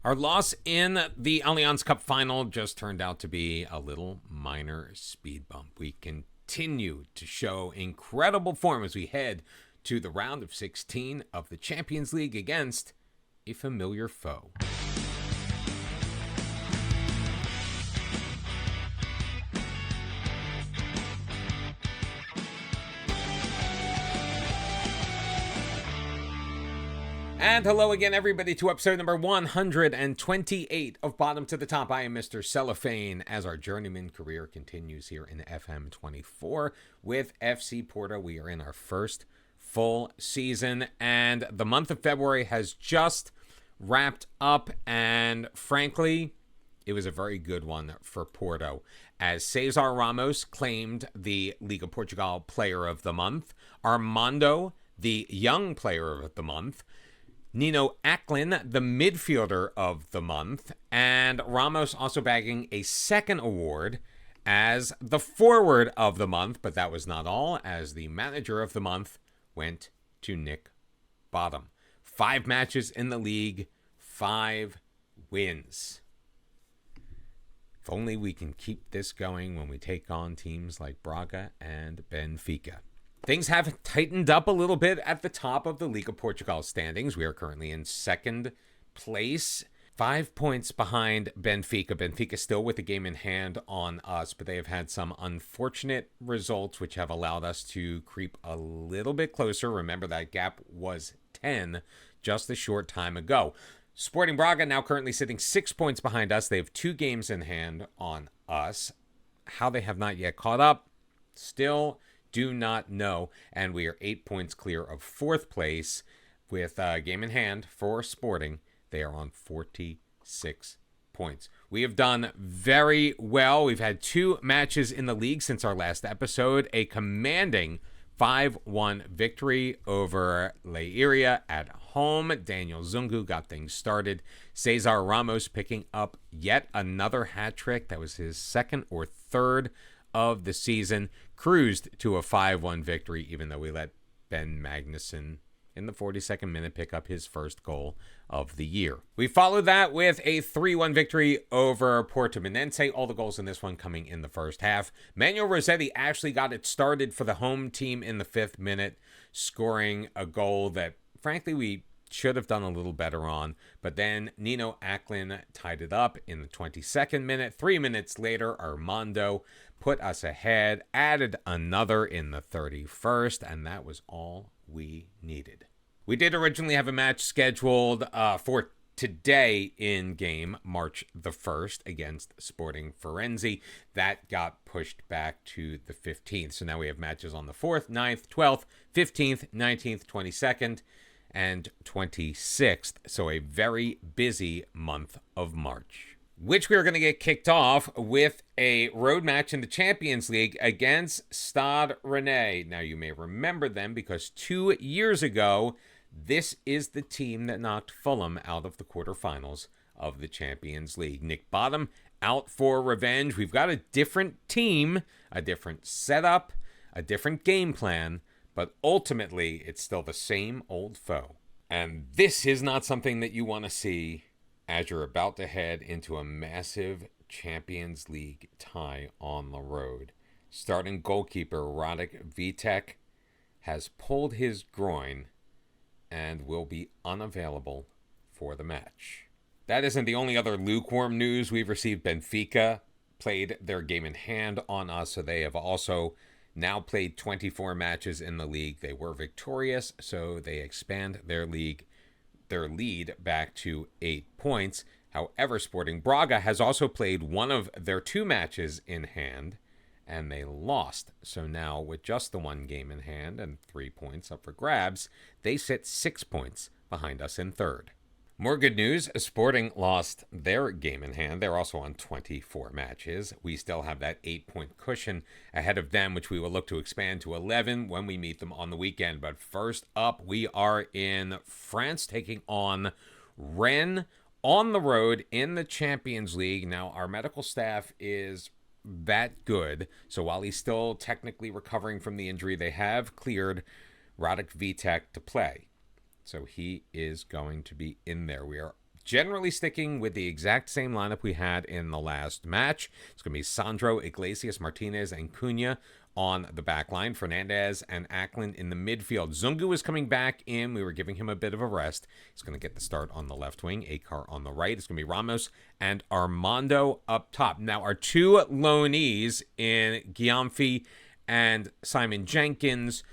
Our loss in the Allianz Cup final just turned out to be a little minor speed bump. We continue to show incredible form as we head to the round of 16 of the Champions League against a familiar foe. And hello again, everybody, to episode number 128 of Bottom to the Top. I am Mr. Cellophane as our Journeyman career continues here in FM 24 with FC Porto. We are in our first full season, and the month of February has just wrapped up, and frankly, it was a very good one for Porto, as Cesar Ramos claimed the Liga Portugal Player of the Month, Armando, the Young Player of the Month, Nino Acklin, the midfielder of the month, and Ramos also bagging a second award as the forward of the month, but that was not all, as the manager of the month went to Nick Bottom. 5 matches in the league, 5 wins. If only we can keep this going when we take on teams like Braga and Benfica. Things have tightened up a little bit at the top of the Liga Portugal standings. We are currently in second place, 5 points behind Benfica. Benfica still with the game in hand on us, but they have had some unfortunate results which have allowed us to creep a little bit closer. Remember, that gap was 10 just a short time ago. Sporting Braga now currently sitting 6 points behind us. They have 2 games in hand on us. How they have not yet caught up, still do not know, and we are 8 points clear of 4th place with a game in hand for Sporting. They are on 46 points. We have done very well. We've had 2 matches in the league since our last episode, a commanding 5-1 victory over Leiria at home. Daniel Zungu got things started. Cesar Ramos picking up yet another hat trick. That was his second or third of the season, cruised to a 5-1 victory, even though we let Ben Magnuson in the 42nd minute pick up his first goal of the year. We followed that with a 3-1 victory over Portimonense, all the goals in this one coming in the first half. Manuel Rossetti actually got it started for the home team in the 5th minute, scoring a goal that, frankly, we should have done a little better on, but then Nino Acklin tied it up in the 22nd minute. 3 minutes later, Armando put us ahead, added another in the 31st, and that was all we needed. We did originally have a match scheduled for today in game, March the 1st, against Sporting Firenze. That got pushed back to the 15th, so now we have matches on the 4th, 9th, 12th, 15th, 19th, 22nd, and 26th, so a very busy month of March, which we are going to get kicked off with a road match in the Champions League against Stade Rennais. Now, you may remember them because 2 years ago, this is the team that knocked Fulham out of the quarterfinals of the Champions League. Nick Bottom out for revenge. We've got a different team, a different setup, a different game plan, but ultimately, it's still the same old foe. And this is not something that you want to see as you're about to head into a massive Champions League tie on the road. Starting goalkeeper Radek Vitek has pulled his groin and will be unavailable for the match. That isn't the only other lukewarm news we've received. Benfica played their game in hand on us, so they have also now played 24 matches in the league. They were victorious, so they expand their lead back to 8 points. However, Sporting Braga has also played one of their 2 matches in hand, and they lost. So now, with just the 1 game in hand and 3 points up for grabs, they sit 6 points behind us in 3rd. More good news, Sporting lost their game in hand. They're also on 24 matches. We still have that 8-point cushion ahead of them, which we will look to expand to 11 when we meet them on the weekend. But first up, we are in France, taking on Rennes on the road in the Champions League. Now, our medical staff is that good, so while he's still technically recovering from the injury, they have cleared Radek Vitek to play. So he is going to be in there. We are generally sticking with the exact same lineup we had in the last match. It's going to be Sandro, Iglesias, Martinez, and Cunha on the back line. Fernandez and Ackland in the midfield. Zungu is coming back in. We were giving him a bit of a rest. He's going to get the start on the left wing. Akar on the right. It's going to be Ramos and Armando up top. Now, our two loanees in Gyamfi and Simon Jenkins,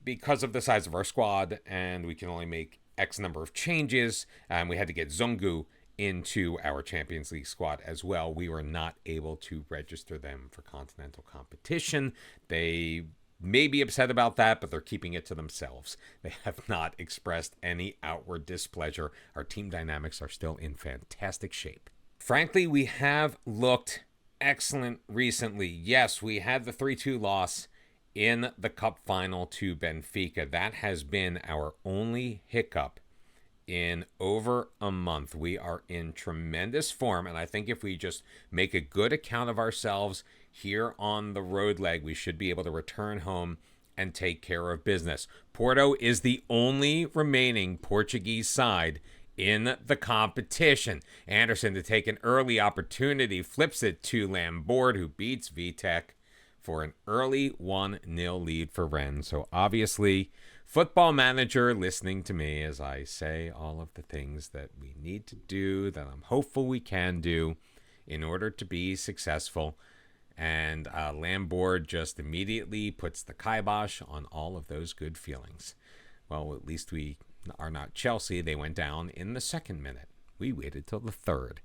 because of the size of our squad, and we can only make X number of changes, and we had to get Zungu into our Champions League squad as well. We were not able to register them for continental competition. They may be upset about that, but they're keeping it to themselves. They have not expressed any outward displeasure. Our team dynamics are still in fantastic shape. Frankly, we have looked excellent recently. Yes, we had the 3-2 loss in the cup final to Benfica. That has been our only hiccup in over a month. We are in tremendous form, and I think if we just make a good account of ourselves here on the road leg, we should be able to return home and take care of business. Porto is the only remaining Portuguese side in the competition. Anderson, to take an early opportunity, flips it to Lambord, who beats Vitek for an early 1-0 lead for Rennes. So obviously, Football Manager listening to me as I say all of the things that we need to do, that I'm hopeful we can do in order to be successful. And Lambord just immediately puts the kibosh on all of those good feelings. Well, at least we are not Chelsea. They went down in the second minute. We waited till the third.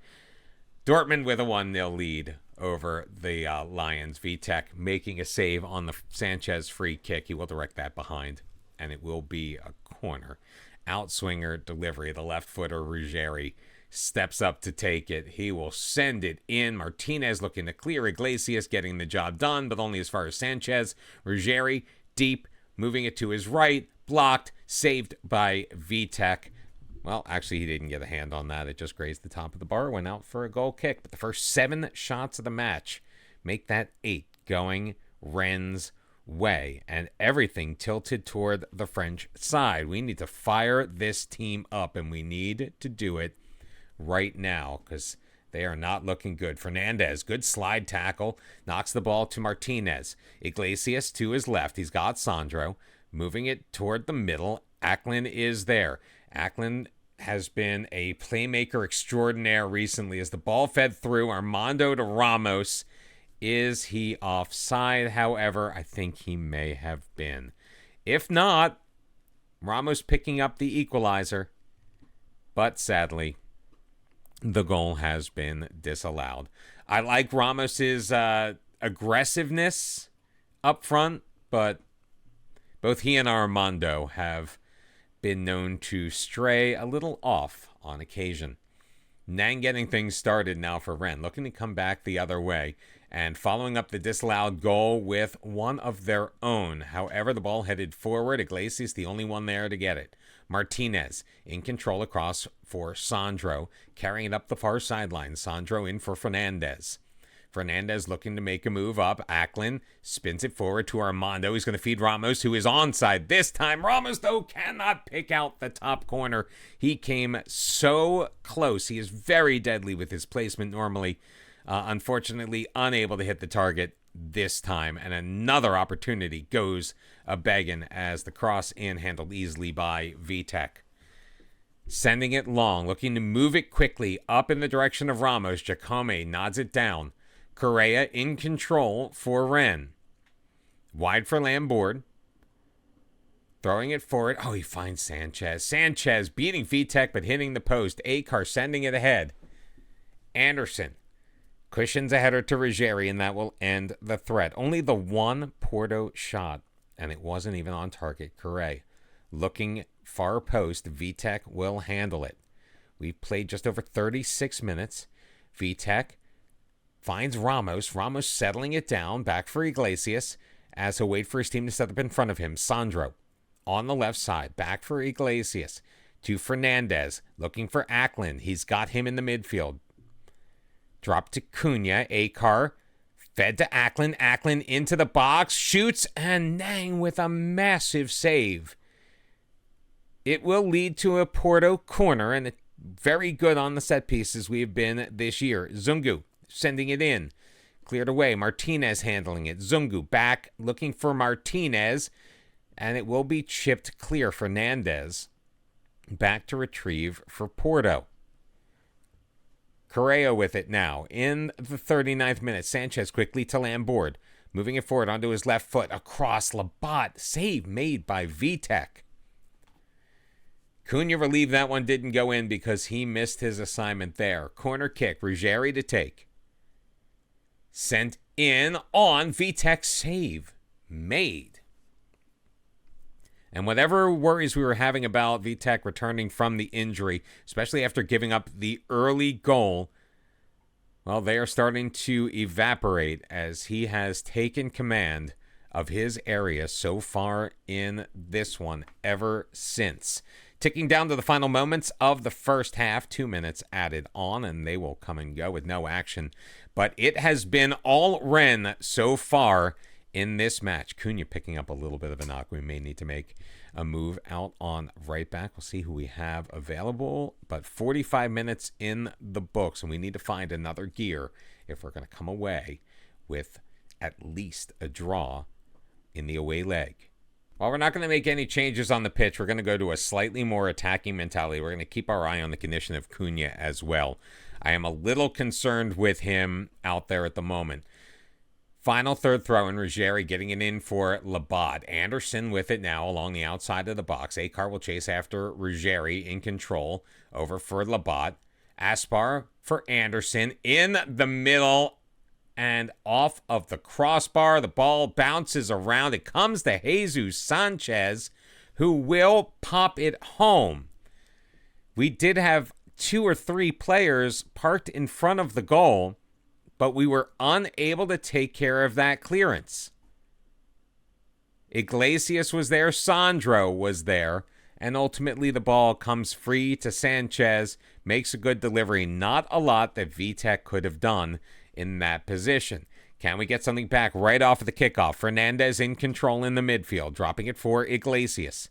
Dortmund with a 1-0 lead over the Lions. Vitek making a save on the Sanchez free kick. He will direct that behind, and it will be a corner. Outswinger delivery. The left footer, Ruggieri, steps up to take it. He will send it in. Martinez looking to clear. Iglesias getting the job done, but only as far as Sanchez. Ruggieri deep, moving it to his right. Blocked, saved by Vitek. Well, actually, he didn't get a hand on that. It just grazed the top of the bar, went out for a goal kick. But the first 7 shots of the match make that 8 going Rennes' way. And everything tilted toward the French side. We need to fire this team up, and we need to do it right now because they are not looking good. Fernandez, good slide tackle, knocks the ball to Martinez. Iglesias to his left. He's got Sandro, moving it toward the middle. Ackland is there. Ackland has been a playmaker extraordinaire recently as the ball fed through. Armando to Ramos. Is he offside? However, I think he may have been. If not, Ramos picking up the equalizer. But sadly, the goal has been disallowed. I like Ramos's aggressiveness up front, but both he and Armando have been known to stray a little off on occasion. Nang getting things started now for Rennes, looking to come back the other way and following up the disallowed goal with one of their own. However, the ball headed forward. Iglesias the only one there to get it. Martinez in control across for Sandro, carrying it up the far sideline. Sandro in for Fernandez. Fernandez looking to make a move up. Ackland spins it forward to Armando. He's going to feed Ramos, who is onside this time. Ramos, though, cannot pick out the top corner. He came so close. He is very deadly with his placement normally. Unfortunately, unable to hit the target this time. And another opportunity goes a-begging as the cross in handled easily by Vitek. Sending it long, looking to move it quickly up in the direction of Ramos. Jacome nods it down. Correa in control for Rennes. Wide for Lambord. Throwing it forward. Oh, he finds Sanchez. Sanchez beating Vitek but hitting the post. Akar sending it ahead. Anderson cushions a header to Ruggieri, and that will end the threat. Only the one Porto shot, and it wasn't even on target. Correa looking far post. Vitek will handle it. We've played just over 36 minutes. Vitek finds Ramos. Ramos settling it down. Back for Iglesias as he'll wait for his team to set up in front of him. Sandro on the left side. Back for Iglesias to Fernandez. Looking for Ackland. He's got him in the midfield. Drop to Cunha. Akar fed to Ackland. Ackland into the box. Shoots, and Nang with a massive save. It will lead to a Porto corner, and it Very good on the set pieces we have been this year. Zungu sending it in. Cleared away. Martinez handling it. Zungu back looking for Martinez. And it will be chipped clear. Fernandez back to retrieve for Porto. Correa with it now. In the 39th minute, Sanchez quickly to Lambord. Moving it forward onto his left foot. Across Labat. Save made by Vitek. Cunha relieved that one didn't go in because he missed his assignment there. Corner kick. Ruggieri to take. Sent in on Vitek's save. Made. And whatever worries we were having about Vitek returning from the injury, especially after giving up the early goal, well, they are starting to evaporate as he has taken command of his area so far in this one ever since. Ticking down to the final moments of the first half, 2 minutes added on, and they will come and go with no action. But it has been all Rennes so far in this match. Cunha picking up a little bit of a knock. We may need to make a move out on right back. We'll see who we have available. But 45 minutes in the books, and we need to find another gear if we're going to come away with at least a draw in the away leg. While we're not going to make any changes on the pitch, we're going to go to a slightly more attacking mentality. We're going to keep our eye on the condition of Cunha as well. I am a little concerned with him out there at the moment. Final third throw in, Ruggieri getting it in for Labat. Anderson with it now along the outside of the box. Akar will chase after Ruggieri in control. Over for Labat. Aspar for Anderson in the middle and off of the crossbar. The ball bounces around. It comes to Jesus Sanchez, who will pop it home. We did have 2 or 3 players parked in front of the goal, but we were unable to take care of that clearance. Iglesias was there, Sandro was there, and ultimately the ball comes free to Sanchez, makes a good delivery. Not a lot that Vitek could have done in that position. Can we get something back right off of the kickoff? Fernandez in control in the midfield, dropping it for Iglesias.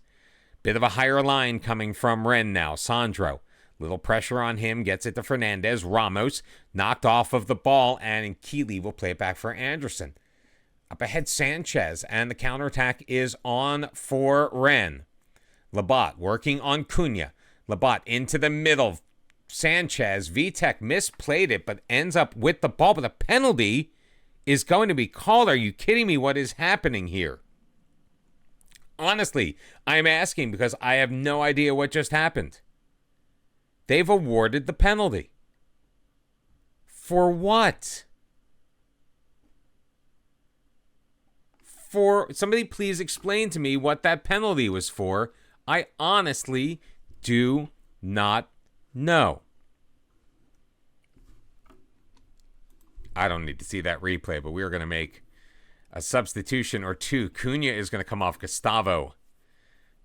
Bit of a higher line coming from Rennes now. Sandro. Little pressure on him, gets it to Fernandez. Ramos knocked off of the ball, and Keeley will play it back for Anderson. Up ahead, Sanchez, and the counterattack is on for Rennes. Labat working on Cunha. Labat into the middle. Sanchez, Vitek misplayed it, but ends up with the ball. But the penalty is going to be called. Are you kidding me? What is happening here? Honestly, I'm asking because I have no idea what just happened. They've awarded the penalty. For what? For somebody please explain to me what that penalty was for. I honestly do not know. I don't need to see that replay, but we're going to make a substitution or two. Cunha is going to come off. Gustavo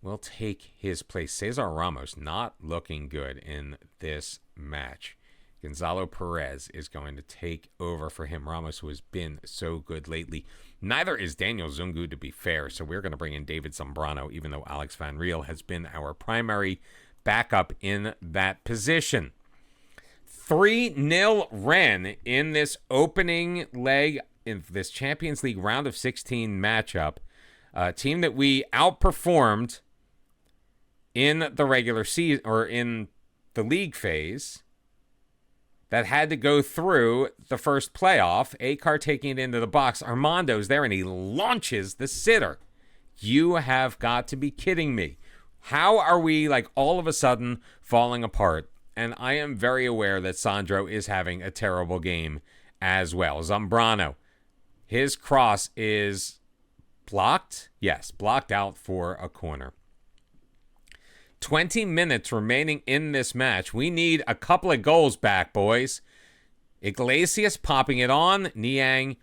will take his place. Cesar Ramos not looking good in this match. Gonzalo Perez is going to take over for him. Ramos, who has been so good lately. Neither is Daniel Zungu, to be fair, so we're going to bring in David Zambrano, even though Alex Van Riel has been our primary backup in that position. 3-0 Rennes in this opening leg in this Champions League round of 16 matchup. A team that we outperformed in the regular season, or in the league phase, that had to go through the first playoff. Akar taking it into the box. Armando's there, and he launches the sitter. You have got to be kidding me. How are we, like, all of a sudden falling apart? And I am very aware that Sandro is having a terrible game as well. Zambrano, his cross is blocked. Yes, blocked out for a corner. 20 minutes remaining in this match. We need a couple of goals back, boys. Iglesias popping it on. Niang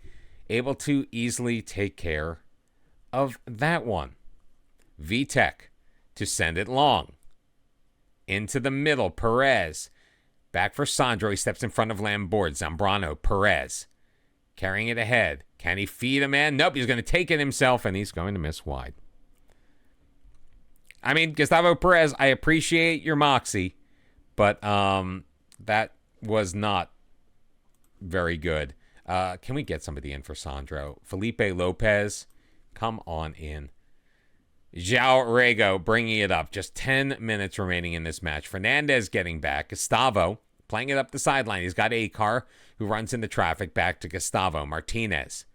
able to easily take care of that one. Vitek to send it long. Into the middle, Perez. Back for Sandro. He steps in front of Lambord. Zambrano, Perez. Carrying it ahead. Can he feed a man? Nope, he's going to take it himself, and he's going to miss wide. I mean, Gustavo Perez, I appreciate your moxie, But that was not very good. Can we get somebody in for Sandro? Felipe Lopez, come on in. João Rego bringing it up. Just 10 minutes remaining in this match. Fernandez getting back. Gustavo playing it up the sideline. He's got Acar, who runs into traffic. Back to Gustavo. Martinez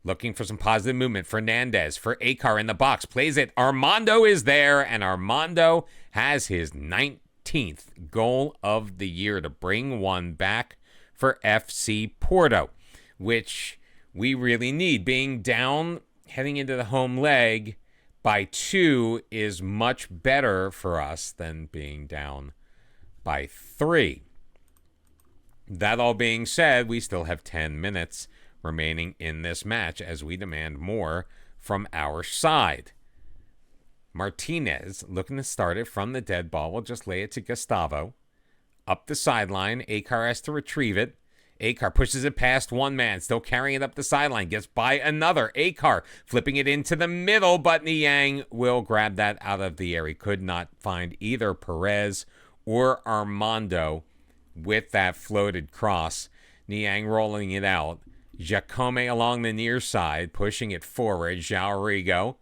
looking for some positive movement. Fernandez for Acar in the box. Plays it. Armando is there, and Armando has his 19th goal of the year to bring one back for FC Porto, which we really need. Being down heading into the home leg by 2 is much better for us than being down by 3. That all being said, we still have 10 minutes remaining in this match as we demand more from our side. Martinez looking to start it from the dead ball. We'll just lay it to Gustavo. Up the sideline. Acar has to retrieve it. Acar pushes it past one man, still carrying it up the sideline, gets by another. Acar flipping it into the middle, but Niang will grab that out of the air. He could not find either Perez or Armando with that floated cross. Niang rolling it out. Jacome along the near side, pushing it forward. João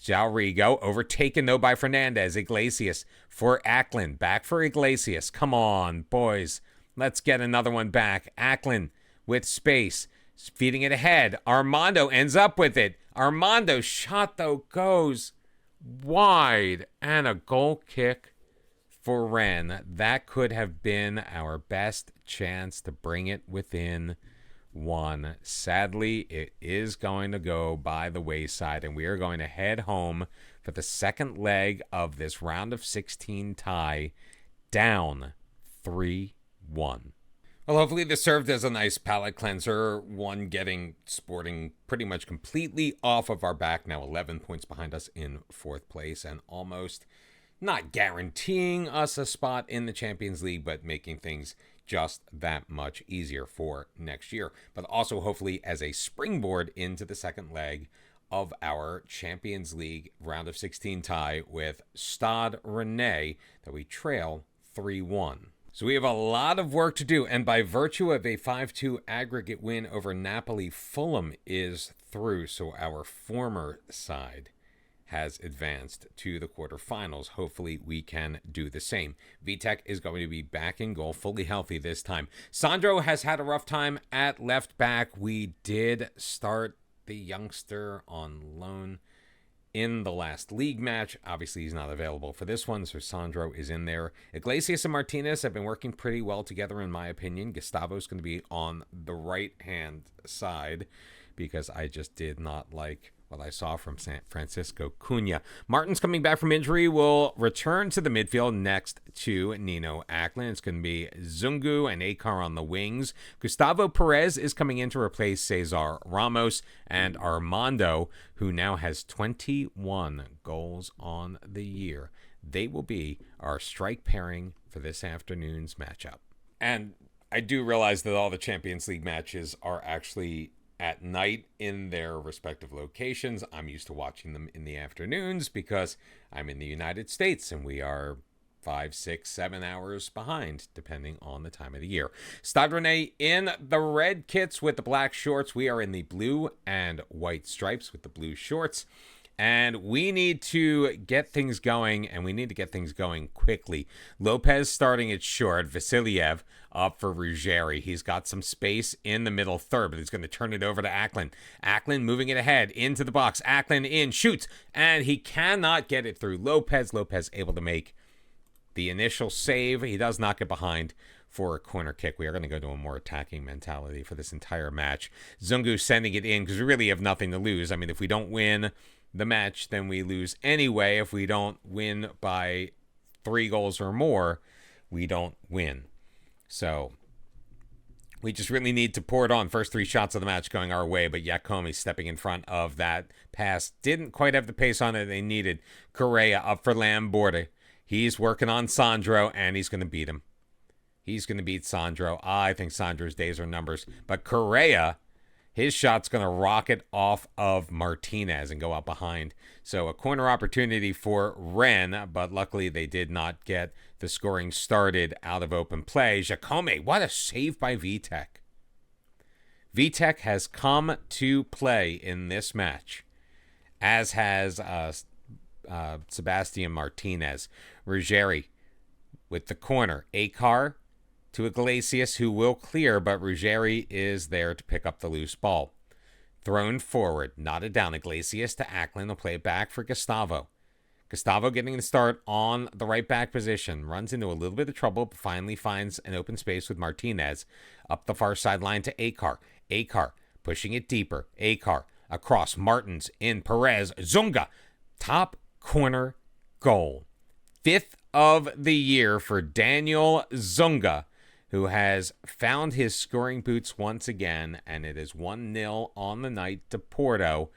Rigo overtaken, though, by Fernandez. Iglesias for Ackland. Back for Iglesias. Come on, boys. Let's get another one back. Ackland with space. Feeding it ahead. Armando ends up with it. Armando's shot, though, goes wide. And a goal kick for Rennes. That could have been our best chance to bring it within 1. Sadly, it is going to go by the wayside, and we are going to head home for the second leg of this round of 16 tie, down 3-1. Well, hopefully this served as a nice palate cleanser, one getting Sporting pretty much completely off of our back, now 11 points behind us in 4th place, and almost not guaranteeing us a spot in the Champions League, but making things just that much easier for next year. But also hopefully as a springboard into the second leg of our Champions League round of 16 tie with Stade Rennais that we trail 3-1. So we have a lot of work to do, and by virtue of a 5-2 aggregate win over Napoli, Fulham is through, so our former side has advanced to the quarterfinals. Hopefully we can do the same. Vitek is going to be back in goal, fully healthy this time. Sandro has had a rough time at left back. We did start the youngster on loan in the last league match. Obviously he's not available for this one, so Sandro is in there. Iglesias and Martinez have been working pretty well together, in my opinion. Gustavo's going to be on the right-hand side because I just did not like what I saw from San Francisco Cunha. Martin's coming back from injury, will return to the midfield next to Nino Ackland. It's going to be Zungu and Acar on the wings. Gustavo Perez is coming in to replace Cesar Ramos, and Armando, who now has 21 goals on the year. They will be our strike pairing for this afternoon's matchup. And I do realize that all the Champions League matches are actually at night in their respective locations. I'm used to watching them in the afternoons because I'm in the United States and we are 5, 6, 7 hours behind, depending on the time of the year. Stade Rennais in the red kits with the black shorts. We are in the blue and white stripes with the blue shorts. And we need to get things going, and we need to get things going quickly. Lopez starting it short. Vasiliev up for Ruggieri. He's got some space in the middle third, but he's going to turn it over to Ackland. Ackland moving it ahead into the box. Ackland in, shoots, and he cannot get it through Lopez. Lopez able to make the initial save. He does knock it behind for a corner kick. We are going to go to a more attacking mentality for this entire match. Zungu sending it in because we really have nothing to lose. I mean, if we don't win the match, then we lose anyway. If we don't win by 3 goals or more, we don't win. So we just really need to pour it on. First 3 shots of the match going our way, but Yakomi stepping in front of that pass. Didn't quite have the pace on it they needed. Correa up for Lamborda. He's working on Sandro, and he's going to beat him. He's going to beat Sandro. I think Sandro's days are numbers. But Correa, his shot's going to rocket off of Martinez and go out behind. So a corner opportunity for Rennes, but luckily they did not get The scoring started out of open play. Jacome, what a save by Vitek. Vitek has come to play in this match, as has Sebastian Martinez. Ruggieri with the corner. Akar to Iglesias, who will clear, but Ruggieri is there to pick up the loose ball. Thrown forward, knotted down. Iglesias to Ackland. Will play it back for Gustavo. Gustavo getting the start on the right back position. Runs into a little bit of trouble, but finally finds an open space with Martinez. Up the far sideline to Akar. Akar pushing it deeper. Akar across. Martins in. Perez. Zunga. Top corner goal. 5th of the year for Daniel Zunga, who has found his scoring boots once again, and it is 1-0 on the night to Porto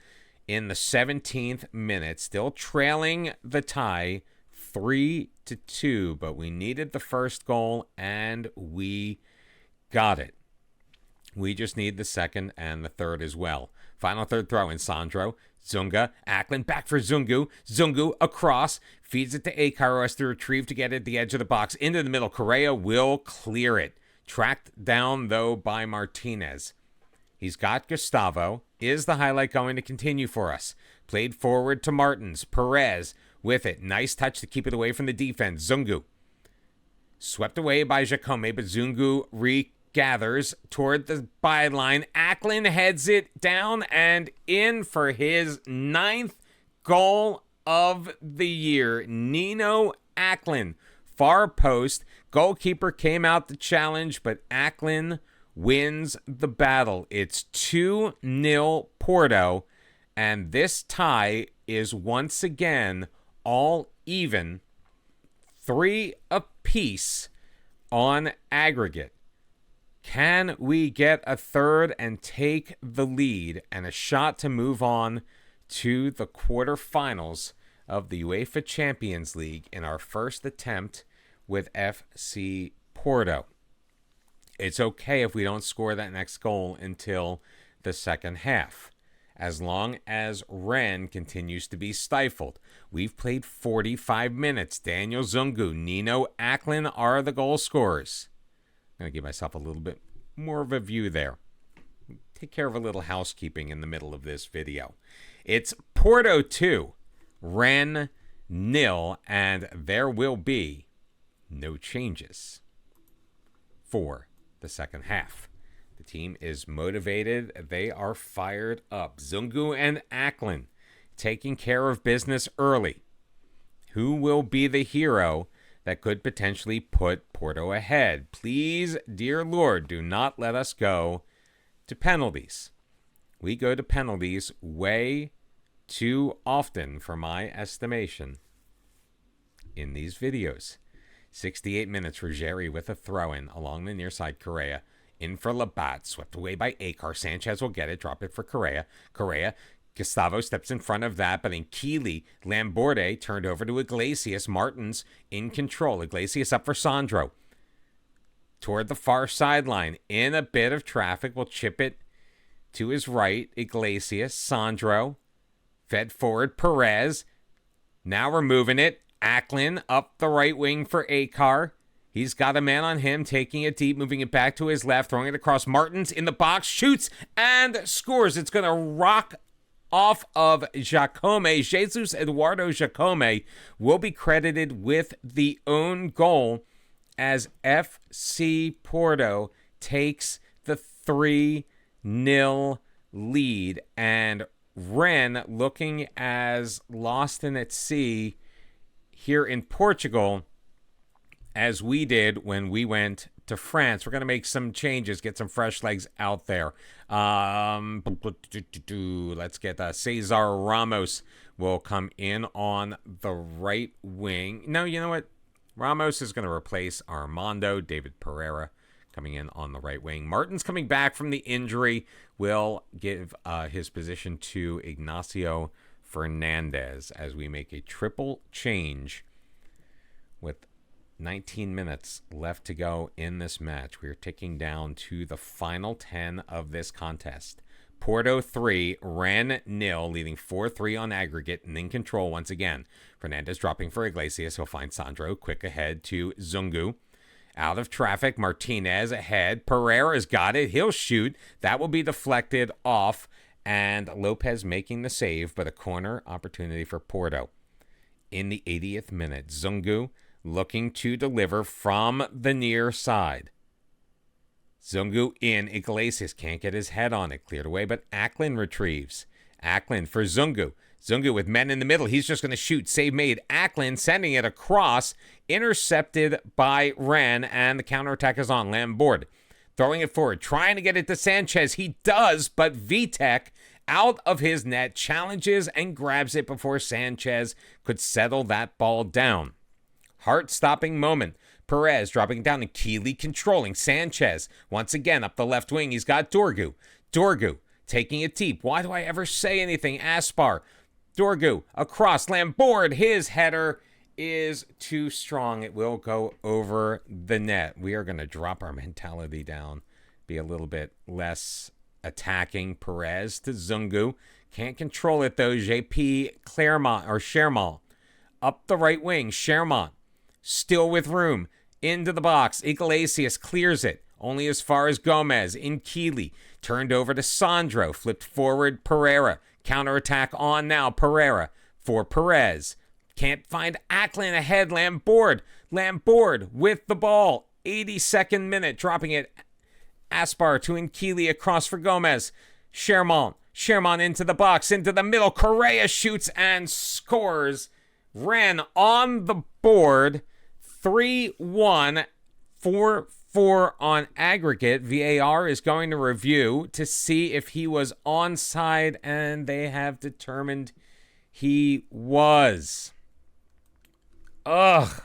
in the 17th minute, still trailing the tie 3-2, but we needed the first goal, and we got it. We just need the second and the third as well. Final third throw in. Sandro, Zunga, Ackland back for Zungu. Zungu across, feeds it to Akar, who has to retrieve to get it at the edge of the box. Into the middle, Correa will clear it. Tracked down, though, by Martinez. He's got Gustavo. Is the highlight going to continue for us? Played forward to Martins. Perez with it. Nice touch to keep it away from the defense. Zungu. Swept away by Jacome, but Zungu regathers toward the byline. Ackland heads it down and in for his 9th goal of the year. Nino Ackland, far post. Goalkeeper came out to challenge, but Ackland wins the battle. It's 2-0 Porto, and this tie is once again all even, 3 apiece on aggregate. Can we get a third and take the lead and a shot to move on to the quarterfinals of the UEFA Champions League in our first attempt with FC Porto? It's okay if we don't score that next goal until the second half, as long as Rennes continues to be stifled. We've played 45 minutes. Daniel Zungu, Nino Ackland are the goal scorers. I'm going to give myself a little bit more of a view there. Take care of a little housekeeping in the middle of this video. It's Porto 2, Rennes 0, and there will be no changes for the second half. The team is motivated. They are fired up. Zungu and Ackland taking care of business early. Who will be the hero that could potentially put Porto ahead? Please, dear Lord, do not let us go to penalties. We go to penalties way too often, for my estimation, in these videos. 68 minutes, Ruggieri with a throw-in along the near side. Correa in for Labat, swept away by Akar. Sanchez will get it, drop it for Correa. Gustavo steps in front of that, but in Keeley, Lamborde turned over to Iglesias. Martins in control. Iglesias up for Sandro. Toward the far sideline, in a bit of traffic, will chip it to his right. Iglesias, Sandro, fed forward. Perez, now removing it. Ackland up the right wing for Akar. He's got a man on him, taking it deep, moving it back to his left, throwing it across. Martins in the box, shoots and scores. It's going to rock off of Jacome. Jesus Eduardo Jacome will be credited with the own goal as FC Porto takes the 3-0 lead. And Rennes, looking as lost in at sea here in Portugal as we did when we went to France. We're going to make some changes, get some fresh legs out there. Let's get Cesar Ramos will come in on the right wing. No, you know what? Ramos is going to replace Armando. David Pereira coming in on the right wing. Martin's coming back from the injury. Will give his position to Ignacio Fernandez as we make a triple change with 19 minutes left to go in this match. We are ticking down to the final 10 of this contest. Porto 3, Rennes 0, leading 4-3 on aggregate and in control once again. Fernandez dropping for Iglesias. He'll find Sandro. Quick ahead to Zungu. Out of traffic, Martinez ahead. Pereira's got it. He'll shoot. That will be deflected off. And Lopez making the save, but a corner opportunity for Porto. In the 80th minute, Zungu looking to deliver from the near side. Zungu in. Iglesias can't get his head on it. Cleared away, but Aklin retrieves. Aklin for Zungu. Zungu with men in the middle. He's just going to shoot. Save made. Aklin sending it across. Intercepted by Rennes, and the counterattack is on. Lambord throwing it forward. Trying to get it to Sanchez. He does, but Vitek out of his net challenges and grabs it before Sanchez could settle that ball down. Heart-stopping moment. Perez dropping down and Keeley controlling. Sanchez once again up the left wing. He's got Dorgu. Dorgu taking it deep. Why do I ever say anything? Aspar. Dorgu across. Lambord. His header is too strong. It will go over the net. We are going to drop our mentality down. Be a little bit less attacking. Perez to Zungu. Can't control it though. JP Chermont up the right wing. Chermont still with room. Into the box. Iglesias clears it. Only as far as Gomez. In Keeley. Turned over to Sandro. Flipped forward. Pereira. Counterattack on now. Pereira for Perez. Can't find Aklin ahead. Lambord with the ball. 82nd minute. Dropping it. Aspar to Nkili across for Gomez. Chermont into the box. Into the middle. Correa shoots and scores. Rennes on the board. 3-1. 4-4 on aggregate. VAR is going to review to see if he was onside, and they have determined he was. Ugh.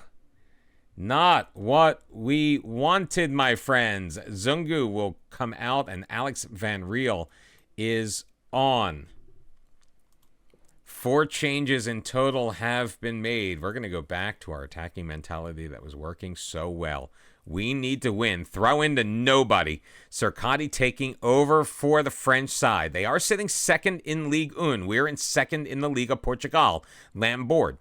Not what we wanted, my friends. Zungu will come out, and Alex Van Riel is on. 4 changes in total have been made. We're going to go back to our attacking mentality that was working so well. We need to win. Throw into nobody. Cercati taking over for the French side. They are sitting second in Ligue 1. We're in second in the Liga Portugal. Lambord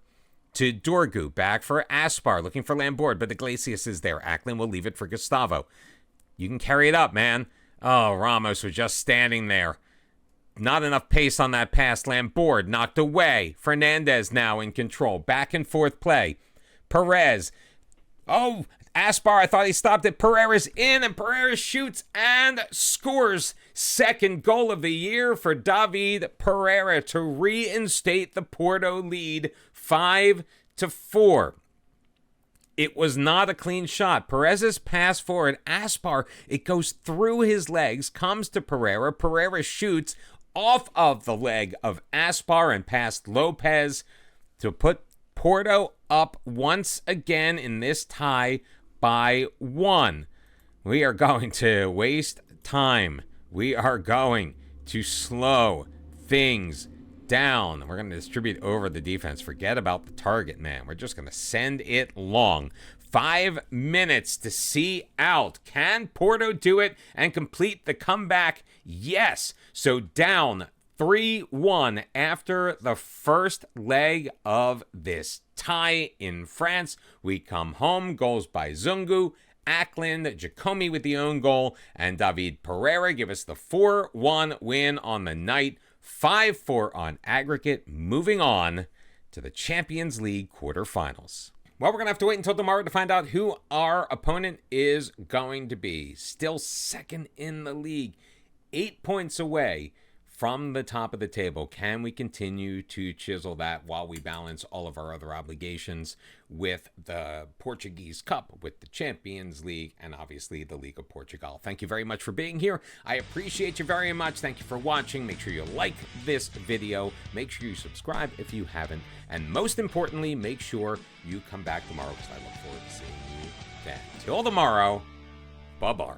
to Dorgu. Back for Aspar. Looking for Lambord, but Iglesias is there. Aklin will leave it for Gustavo. You can carry it up, man. Oh, Ramos was just standing there. Not enough pace on that pass. Lambord knocked away. Fernandez now in control. Back and forth play. Perez. Oh, Aspar, I thought he stopped it. Pereira's in, and Pereira shoots and scores. Second goal of the year for David Pereira to reinstate the Porto lead 5-4. It was not a clean shot. Perez's pass forward. Aspar, it goes through his legs, comes to Pereira. Pereira shoots off of the leg of Aspar and past Lopez to put Porto up once again in this tie by 1. We are going to waste time. We are going to slow things down. We're going to distribute over the defense. Forget about the target, man. We're just going to send it long. 5 minutes to see out. Can Porto do it and complete the comeback? Yes. So down 3-1 after the first leg of this tie in France. We come home. Goals by Zungu, Aklin, Giacomi with the own goal, and David Pereira give us the 4-1 win on the night. 5-4 on aggregate. Moving on to the Champions League quarterfinals. Well, we're going to have to wait until tomorrow to find out who our opponent is going to be. Still second in the league. 8 points away from the top of the table. Can we continue to chisel that while we balance all of our other obligations with the Portuguese Cup, with the Champions League, and obviously the League of Portugal? Thank you very much for being here. I appreciate you very much. Thank you for watching. Make sure you like this video. Make sure you subscribe if you haven't. And most importantly, make sure you come back tomorrow because I look forward to seeing you then. Till tomorrow, bye-bye.